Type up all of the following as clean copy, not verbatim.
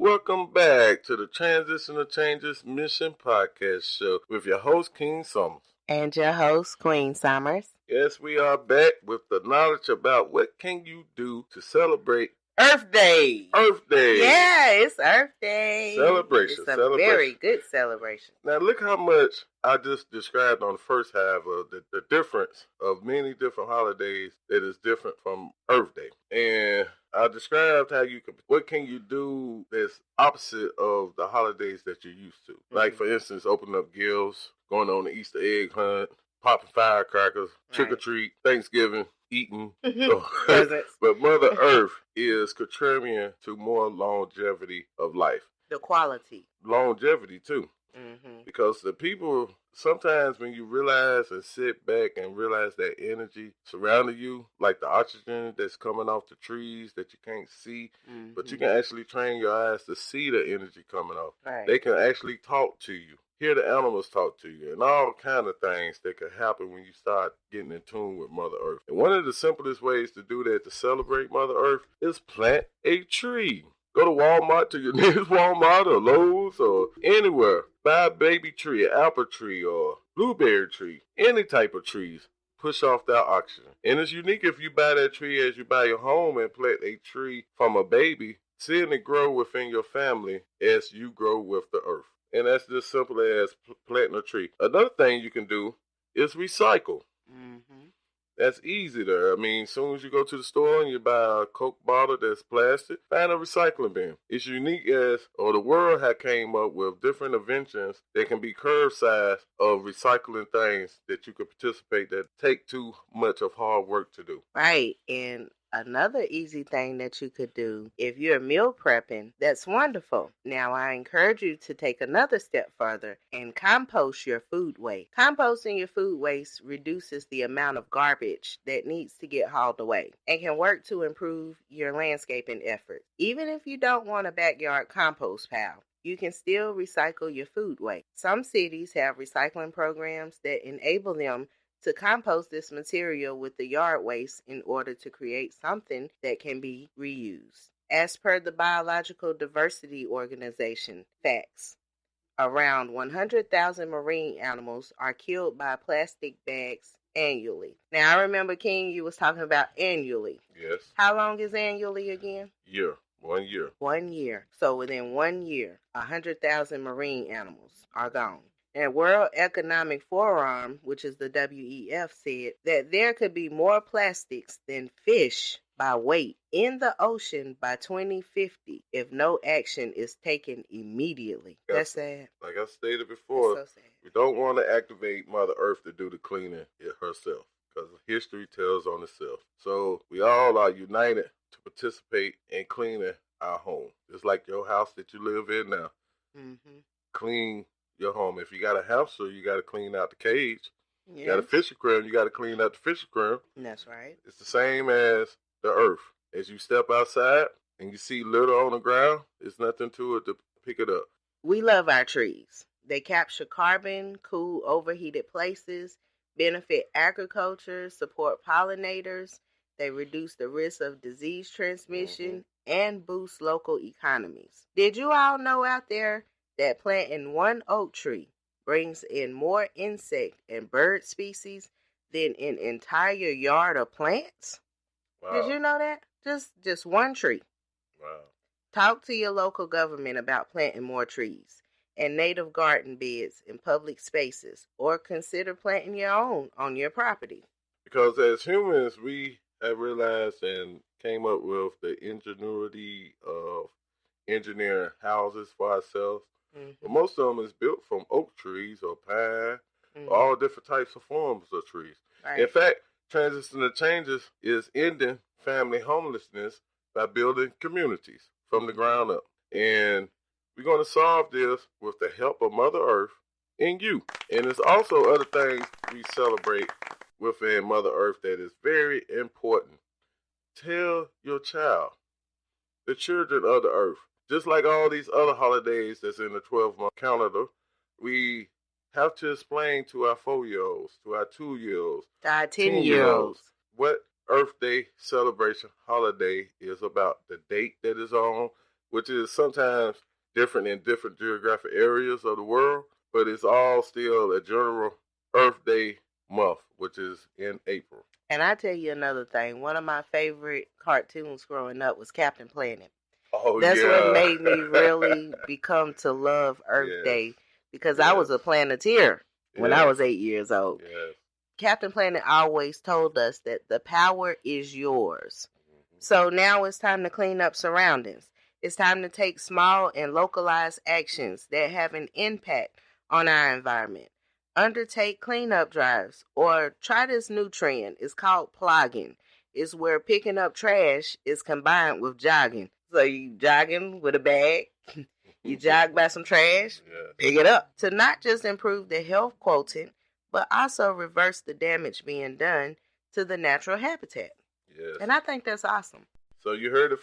Welcome back to the Transition to Changes Mission Podcast Show with your host, King Summers. And your host, Queen Summers. Yes, we are back with the knowledge about what can you do to celebrate Earth Day. Earth Day. Yeah, it's Earth Day. Celebration. It's a very good celebration. Now, look how much I just described on the first half of the difference of many different holidays that is different from Earth Day. And I described what can you do that's opposite of the holidays that you're used to. Mm-hmm. Like, for instance, opening up gifts, going on the Easter egg hunt, popping firecrackers, trick or treat, Thanksgiving, eating. But Mother Earth is contributing to more longevity of life. The quality. Longevity, too. Mm-hmm. Because the people, sometimes when you realize and sit back and realize that energy surrounding you, like the oxygen that's coming off the trees that you can't see, but you can actually train your eyes to see the energy coming off. Right. They can actually talk to you. Hear the animals talk to you, and all kind of things that could happen when you start getting in tune with Mother Earth. And one of the simplest ways to do that, to celebrate Mother Earth, is plant a tree. Go to Walmart, to your nearest Walmart or Lowe's or anywhere. Buy a baby tree, an apple tree or blueberry tree, any type of trees. Push off that oxygen. And it's unique if you buy that tree as you buy your home and plant a tree from a baby, seeing it grow within your family as you grow with the earth. And that's just simple as planting a tree. Another thing you can do is recycle. Mm-hmm. That's easy there. I mean, as soon as you go to the store and you buy a Coke bottle that's plastic, find a recycling bin. It's unique the world had came up with different inventions that can be curbside of recycling things that you could participate that take too much of hard work to do. Right. And another easy thing that you could do, if you're meal prepping, that's wonderful. Now, I encourage you to take another step further and compost your food waste. Composting your food waste reduces the amount of garbage that needs to get hauled away and can work to improve your landscaping efforts. Even if you don't want a backyard compost pile, you can still recycle your food waste. Some cities have recycling programs that enable them to compost this material with the yard waste in order to create something that can be reused. As per the Biological Diversity Organization, facts, around 100,000 marine animals are killed by plastic bags annually. Now, I remember, King, you was talking about annually. Yes. How long is annually again? 1 year. 1 year. So within 1 year, 100,000 marine animals are gone. And World Economic Forum, which is the WEF, said that there could be more plastics than fish by weight in the ocean by 2050 if no action is taken immediately. That's sad. Like I stated before, so sad. We don't want to activate Mother Earth to do the cleaning herself because history tells on itself. So we all are united to participate in cleaning our home. It's like your house that you live in now. Mm-hmm. Clean your home. If you got a hamster, you got to clean out the cage. Yes. You got a fish aquarium, you got to clean out the fish aquarium. That's right. It's the same as the earth. As you step outside and you see litter on the ground, there's nothing to it to pick it up. We love our trees. They capture carbon, cool overheated places, benefit agriculture, support pollinators. They reduce the risk of disease transmission and boost local economies. Did you all know out there that planting one oak tree brings in more insect and bird species than an entire yard of plants? Wow. Did you know that? Just one tree. Wow. Talk to your local government about planting more trees and native garden beds in public spaces, or consider planting your own on your property. Because as humans, we have realized and came up with the ingenuity of engineering houses for ourselves. Mm-hmm. But most of them is built from oak trees or pine, or all different types of forms of trees. Right. In fact, Transition to Changes is ending family homelessness by building communities from the ground up. And we're going to solve this with the help of Mother Earth and you. And there's also other things we celebrate within Mother Earth that is very important. Tell your child, the children of the earth, just like all these other holidays that's in the 12-month calendar, we have to explain to our 4-year-olds, to our 2-year-olds, to our 10-year-olds, what Earth Day celebration holiday is about, the date that is on, which is sometimes different in different geographic areas of the world, but it's all still a general Earth Day month, which is in April. And I tell you another thing. One of my favorite cartoons growing up was Captain Planet. Oh, That's yeah. what made me really become to love Earth Day, because I was a Planeteer when I was 8 years old. Yes. Captain Planet always told us that the power is yours. So now it's time to clean up surroundings. It's time to take small and localized actions that have an impact on our environment. Undertake cleanup drives or try this new trend. It's called plogging. It's where picking up trash is combined with jogging. So you jogging with a bag, you jog by some trash, pick it up. To not just improve the health quotient, but also reverse the damage being done to the natural habitat. Yes. And I think that's awesome. So you heard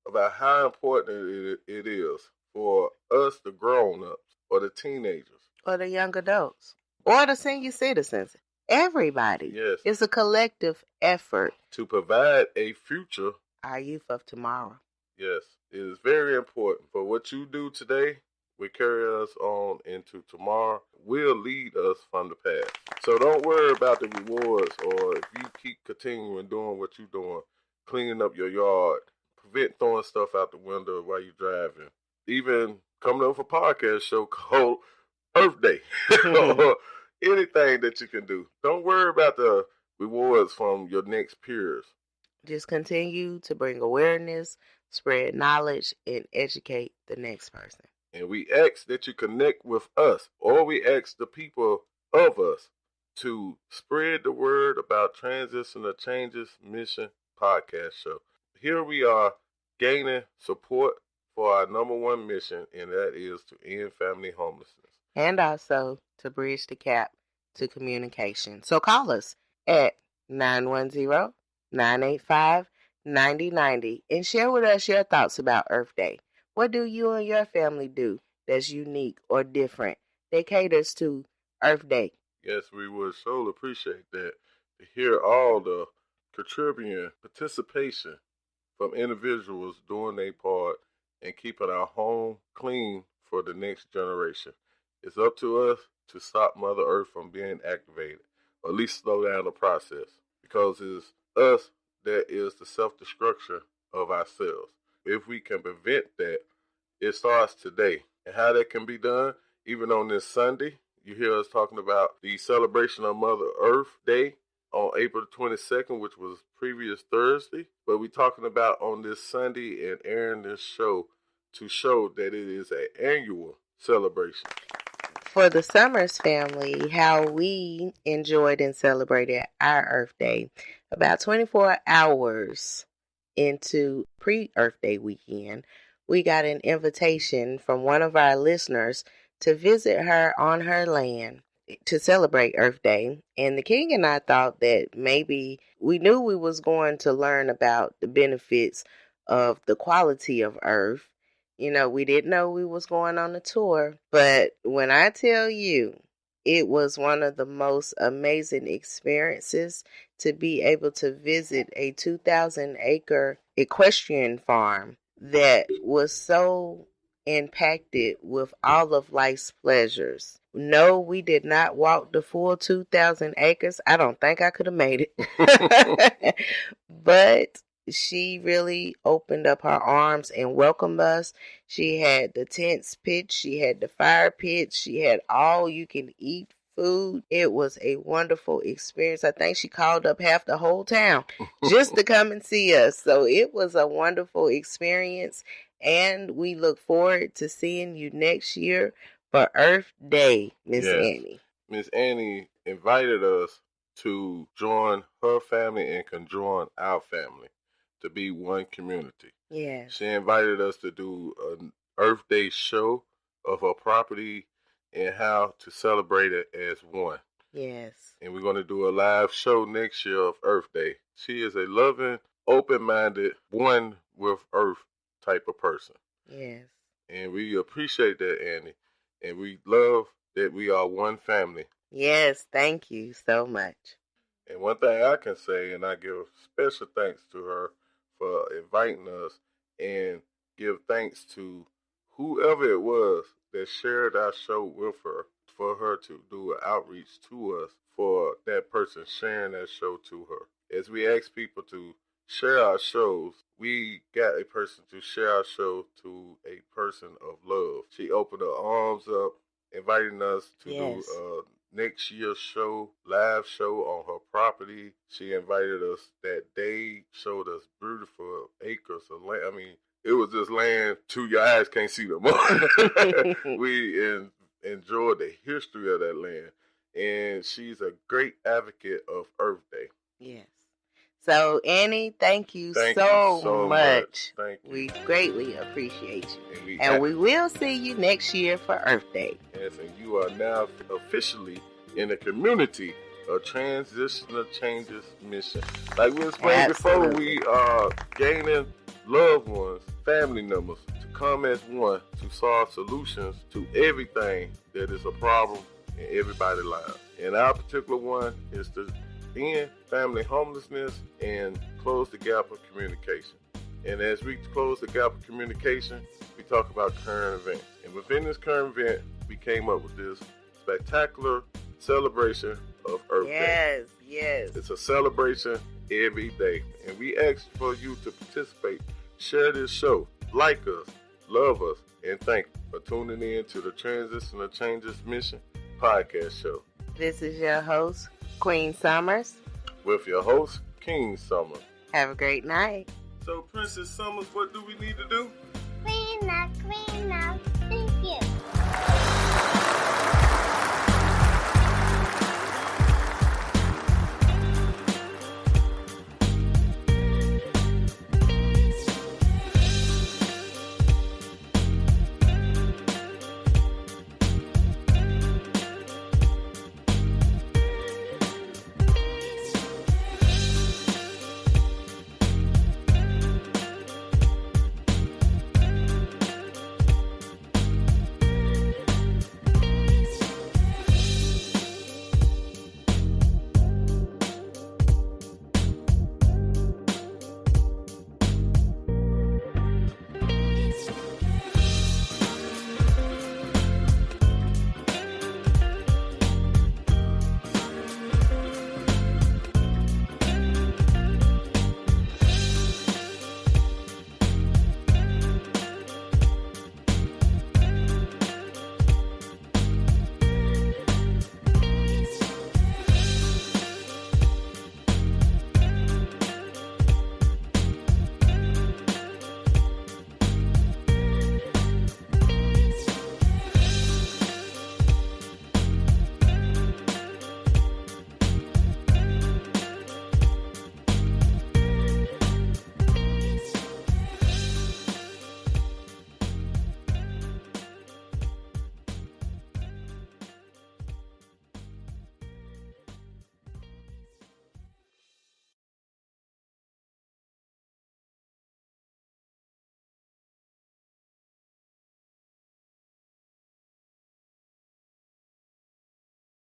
about how important it is for us, the grown-ups, or the teenagers, or the young adults, or the senior citizens. Everybody. Yes. It's a collective effort to provide a future. Our youth of tomorrow. Yes. It is very important. For what you do today will carry us on into tomorrow, will lead us from the past. So don't worry about the rewards, or if you keep continuing doing what you're doing, cleaning up your yard, prevent throwing stuff out the window while you're driving, even coming up with a podcast show called Earth Day, or anything that you can do. Don't worry about the rewards from your next peers. Just continue to bring awareness, spread knowledge, and educate the next person. And we ask that you connect with us, or we ask the people of us to spread the word about Transitional Changes Mission podcast show. Here we are gaining support for our number one mission, and that is to end family homelessness. And also to bridge the gap to communication. So call us at 910-985-9090 and share with us your thoughts about Earth Day. What do you and your family do that's unique or different that caters to Earth Day? Yes, we would so appreciate that, to hear all the contributing participation from individuals doing their part and keeping our home clean for the next generation. It's up to us to stop Mother Earth from being activated, or at least slow down the process, because it's us that is the self-destruction of ourselves. If we can prevent that, it starts today. And how that can be done, even on this Sunday, you hear us talking about the celebration of Mother Earth Day on April 22nd, which was previous Thursday. But we're talking about on this Sunday and airing this show to show that it is an annual celebration. For the Summers family, how we enjoyed and celebrated our Earth Day, about 24 hours into pre-Earth Day weekend, we got an invitation from one of our listeners to visit her on her land to celebrate Earth Day. And the king and I thought that maybe we knew we was going to learn about the benefits of the quality of Earth. You know, we didn't know we was going on a tour, but when I tell you, it was one of the most amazing experiences to be able to visit a 2,000-acre equestrian farm that was so impacted with all of life's pleasures. No, we did not walk the full 2,000 acres. I don't think I could have made it. But she really opened up her arms and welcomed us. She had the tents pitched. She had the fire pits. She had all you can eat food. It was a wonderful experience. I think she called up half the whole town just to come and see us. So it was a wonderful experience. And we look forward to seeing you next year for Earth Day, Miss Annie. Miss Annie invited us to join her family and conjoin our family to be one community. Yes. She invited us to do an Earth Day show of her property and how to celebrate it as one. Yes. And we're going to do a live show next year of Earth Day. She is a loving, open-minded, one with Earth type of person. Yes. And we appreciate that, Annie. And we love that we are one family. Yes, thank you so much. And one thing I can say, and I give special thanks to her for inviting us and give thanks to whoever it was that shared our show with her, for her to do an outreach to us for that person sharing that show to her. As we ask people to share our shows, we got a person to share our show to a person of love. She opened her arms up, inviting us to do next year's show, live show on her property. She invited us that day, showed us beautiful acres of land. I mean, it was just land to your eyes can't see no more. We enjoyed the history of that land. And she's a great advocate of Earth Day. Yes. So, Annie, thank you so much. Thank you. We greatly appreciate you. And we will see you next year for Earth Day. Yes, and you are now officially in the community of Transitional Changes Mission. Like we explained before, we are gaining loved ones, family members, to come as one to solve solutions to everything that is a problem in everybody's lives. And our particular one is to end family homelessness and close the gap of communication. And as we close the gap of communication, we talk about current events. And within this current event, we came up with this spectacular celebration of Earth Day. Yes. It's a celebration every day. And we ask for you to participate, share this show, like us, love us, and thank you for tuning in to the Transitional Changes Mission podcast show. This is your host, Queen Summers. With your host, King Summers. Have a great night. So, Princess Summers, what do we need to do? Clean up.